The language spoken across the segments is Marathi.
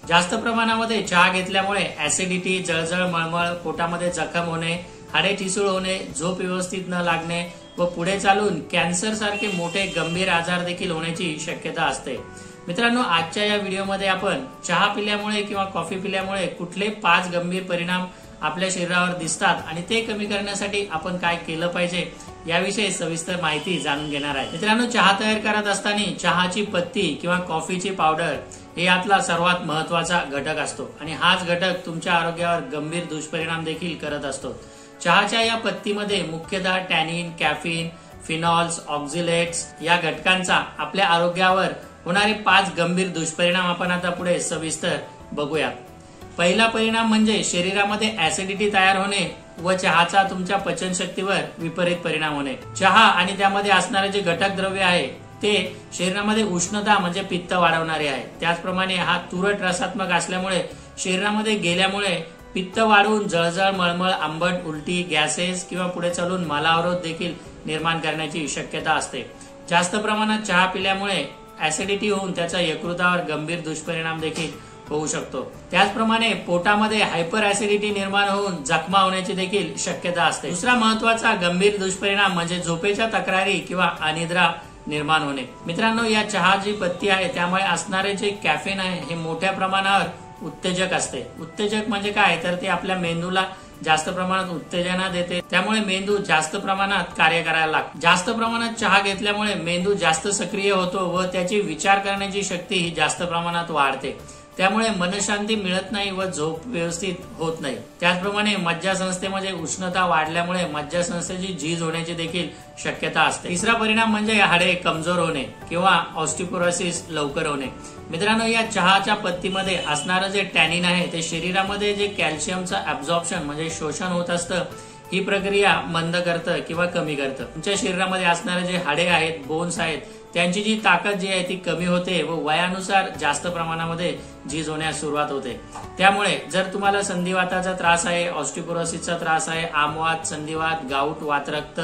जास्त प्रमाणामध्ये चहा घेतल्यामुळे ऍसिडिटी, जळजळ, मळमळ, पोटामध्ये जखम होणे, हाडे ठिसूळ होणे, झोप व्यवस्थित न लागणे व पुढे चालून कॅन्सर सारखे मोठे गंभीर आजार देखील होण्याची शक्यता असते। मित्रांनो, आजच्या या व्हिडिओमध्ये आपण चहा पिल्यामुळे किंवा कॉफी पिल्यामुळे कुठले 5 गंभीर परिणाम आपल्या शरीरावर दिसतात आणि ते कमी करण्यासाठी आपण काय केलं पाहिजे याविषयी सविस्तर माहिती जाणून घेणार आहे। मित्रांनो, चहा तयार करत असताना चहाची पत्ती किंवा कॉफीची पावडर हे यातला सर्वात महत्वाचा घटक असतो आणि हाच घटक तुमच्या आरोग्यावर गंभीर दुष्परिणाम देखील करत असतो। चहाच्या या पत्तीमध्ये मुख्यतः टॅनिन, कॅफीन, फिनॉल्स, ऑक्झिलेट्स या घटकांचा आपल्या आरोग्यावर होणारे 5 गंभीर दुष्परिणाम आपण आता पुढे सविस्तर बघूयात। पहिला परिणाम म्हणजे शरीरामध्ये ऍसिडिटी तयार होणे व चहाचा तुमच्या पचनशक्तीवर विपरीत परिणाम होणे। चहा आणि त्यामध्ये असणारे जे घटक द्रव्य आहे ते शरीरामध्ये उष्णता म्हणजे पित्त वाढवणारे आहे। त्याचप्रमाणे हा तुरट रसात्मक असल्यामुळे शरीरामध्ये गेल्यामुळे पित्त वाढवून जळजळ, मळमळ, आंबट, उलटी, गॅसेस किंवा पुढे चालून मलावरोध देखील निर्माण करण्याची शक्यता असते। जास्त प्रमाणात चहा पिल्यामुळे ऍसिडिटी होऊन त्याचा यकृतावर गंभीर दुष्परिणाम देखील होऊ शकतो। त्याचप्रमाणे पोटामध्ये हायपर ऍसिडिटी निर्माण होऊन जखमा होण्याची देखील शक्यता असते। दुसरा महत्वाचा गंभीर दुष्परिणाम म्हणजे झोपेच्या तक्रारी किंवा अनिद्रा निर्माण होणे। मित्रांनो, या चहा जी पत्ती आहे त्यामुळे असणारे जे कॅफेन आहे हे मोठ्या प्रमाणावर उत्तेजक असते। उत्तेजक म्हणजे काय, तर ते आपल्या मेंदूला जास्त प्रमाणात उत्तेजना देते, त्यामुळे मेंदू जास्त प्रमाणात कार्य करायला लागतो। जास्त प्रमाणात चहा घेतल्यामुळे मेंदू जास्त सक्रिय होतो व त्याची विचार करण्याची शक्ती ही जास्त प्रमाणात वाढते, त्यामुळे मनशांती मिळत नाही व झोप व्यवस्थित होत नाही। त्याचप्रमाणे मज्जासंस्थेमध्ये उष्णता वाढल्यामुळे मज्जासंस्थेची झीज होण्याची देखील शक्यता असते। तिसरा परिणाम म्हणजे हाडे कमजोर होणे किंवा ऑस्टिओपोरोसिस लवकर होणे। मित्रांनो, या चहाच्या पत्तीमध्ये असणारं जे टॅनिन आहे ते शरीरामध्ये जे कॅल्शियमचं ऍब्झॉर्प्शन म्हणजे शोषण होत असतं ही प्रक्रिया मंद करतं किंवा कमी करतं। तुमच्या शरीरामध्ये असणारे जे हाडे आहेत, बोन्स आहेत, त्यांची जी ताकद जी आहे ती कमी होते व वयानुसार जास्त प्रमाणामध्ये झीज होण्यास सुरुवात होते। त्यामुळे जर तुम्हाला संधिवाताचा त्रास आहे, ऑस्टिओपोरोसिसचा त्रास आहे, आमवात, संधिवात, गाऊट, वातरक्त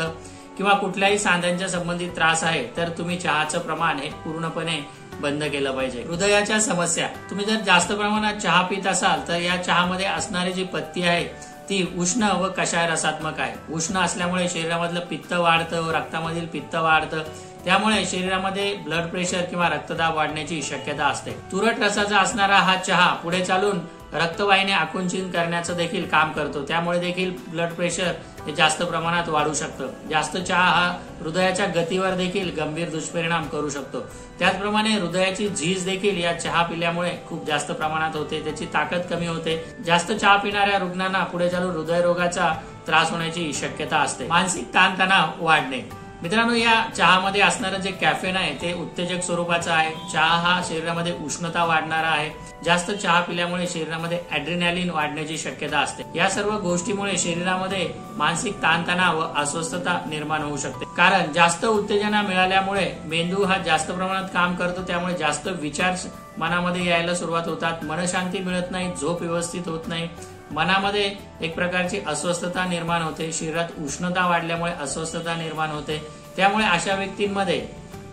किंवा कुठल्याही सांध्यांच्या संबंधित त्रास आहे तर तुम्ही चहाचं प्रमाण हे पूर्णपणे बंद केलं पाहिजे। हृदयाच्या समस्या, तुम्ही जर जास्त प्रमाणात चहा पित असाल तर या चहामध्ये असणारी जी पत्ती आहे ती उष्ण व कषाय रसात्मक आहे। उष्ण असल्यामुळे शरीरामधलं पित्त वाढतं व रक्तामधील पित्त वाढतं, त्यामुळे शरीरामध्ये ब्लड प्रेशर किंवा रक्तदाब वाढण्याची शक्यता असते। तुरट रसाचा असणारा हा चहा पुढे चालून रक्तवाहिन्या आकुंचन करण्याचं देखील काम करतो, त्यामुळे देखील ब्लड प्रेशर हे जास्त प्रमाणात वाढू शकतं। जास्त चहा हा हृदयाच्या गतीवर देखील गंभीर दुष्परिणाम करू शकतो। त्याचप्रमाणे हृदयाची झीज देखील या चहा पिल्यामुळे खूप जास्त प्रमाणात होते, त्याची ताकद कमी होते। जास्त चहा पिणाऱ्या रुग्णांना पुढे चालून हृदयरोगाचा त्रास होण्याची शक्यता असते। मानसिक ताणतणाव वाढणे, मित्रांनो, या चहामध्ये असणारं जे कॅफेन आहे ते उत्तेजक स्वरूपाचं आहे। चहा हा शरीरामध्ये उष्णता वाढणारा आहे। जास्त चहा पिल्यामुळे शरीरामध्ये ऍड्रेनालिन वाढण्याची शक्यता असते। या सर्व गोष्टीमुळे शरीरामध्ये मानसिक ताणतणाव व अस्वस्थता निर्माण होऊ शकते, कारण जास्त उत्तेजना मिळाल्यामुळे मेंदू हा जास्त प्रमाणात काम करतो, त्यामुळे जास्त विचार मनामध्ये यायला सुरुवात होतात, मनशांती मिळत नाही, झोप व्यवस्थित होत नाही, मनामध्ये एक प्रकारची अस्वस्थता निर्माण होते, शरीरात उष्णता वाढल्यामुळे अस्वस्थता निर्माण होते, त्यामुळे अशा व्यक्तींमध्ये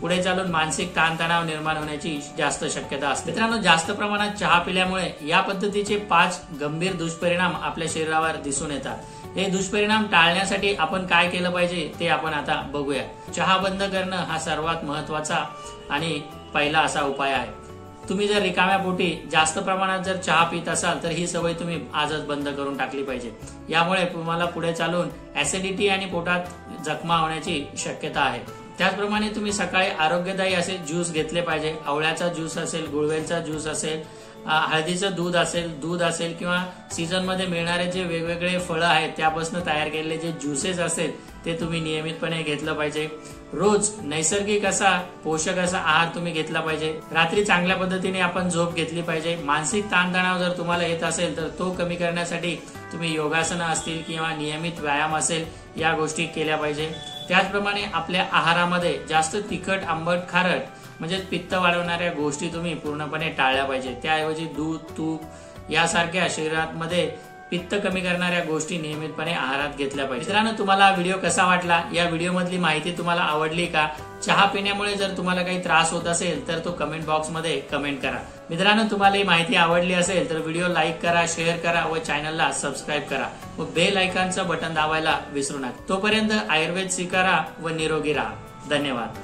पुढे चालून मानसिक ताणतणाव निर्माण होण्याची जास्त शक्यता असते। मित्रांनो, जास्त प्रमाणात चहा पिल्यामुळे या पद्धतीचे 5 गंभीर दुष्परिणाम आपल्या शरीरावर दिसून येतात। हे दुष्परिणाम टाळण्यासाठी आपण काय केलं पाहिजे ते आपण आता बघूया। चहा बंद करणं हा सर्वात महत्वाचा आणि पहिला असा उपाय आहे। तुम्ही जर रिकाम्या पोटी जास्त प्रमाणात जर चहा पित असाल तर ही सवय तुम्ही आजच बंद करून टाकली पाहिजे। यामुळे तुम्हाला पुढे चालून ऍसिडिटी आणि पोटात जखमा होण्याची शक्यता आहे। त्याचप्रमाणे तुम्ही सकाळी आरोग्यदायी असे ज्यूस घेतले पाहिजे। आवळ्याचा ज्यूस असेल, गुळवेलचा ज्यूस असेल, हळदीचं दूध असेल किंवा सीझन मध्ये मिळणारे जे वेगवेगळे फळं आहेत त्यापासून तयार केलेले जे ज्युसेस असेल ते तुम्ही नियमितपणे घेतलं पाहिजे। रोज नैसर्गिक असा पोषक असा आहार तुम्ही घेतला पाहिजे। रात्री चांगल्या पद्धतीने आपण झोप घेतली पाहिजे। मानसिक ताणतणाव जर तुम्हाला येत असेल तर तो कमी करण्यासाठी तुम्ही योगासनं असतील किंवा नियमित व्यायाम असेल या गोष्टी केल्या पाहिजे। त्याचप्रमाणे आपल्या आहारामध्ये जास्त तिखट, आंबट, खारट म्हणजे पित्त वाढवणाऱ्या गोष्टी तुम्ही पूर्णपणे टाळल्या पाहिजे। त्याऐवजी दूध, तूप यासारख्या शरीरामध्ये पित्त कमी करणाऱ्या गोष्टी नियमितपणे आहारात घेतल्या पाहिजे. मित्रांनो, तुम्हाला व्हिडिओ कसा वाटला? या व्हिडिओ मधली माहिती तुम्हाला आवडली का? चहा पिण्यामुळे जर तुम्हाला काही त्रास होत असेल तर तो कमेंट बॉक्स मध्ये कमेंट करा. मित्रांनो, तुम्हाला ही माहिती आवडली असेल तर व्हिडिओ लाईक करा, शेअर करा व चॅनलला सबस्क्राईब करा व बेल आयकॉनचं बटन दाबायला विसरू नका. तोपर्यंत आयुर्वेद स्वीकारा व निरोगी राहा. धन्यवाद.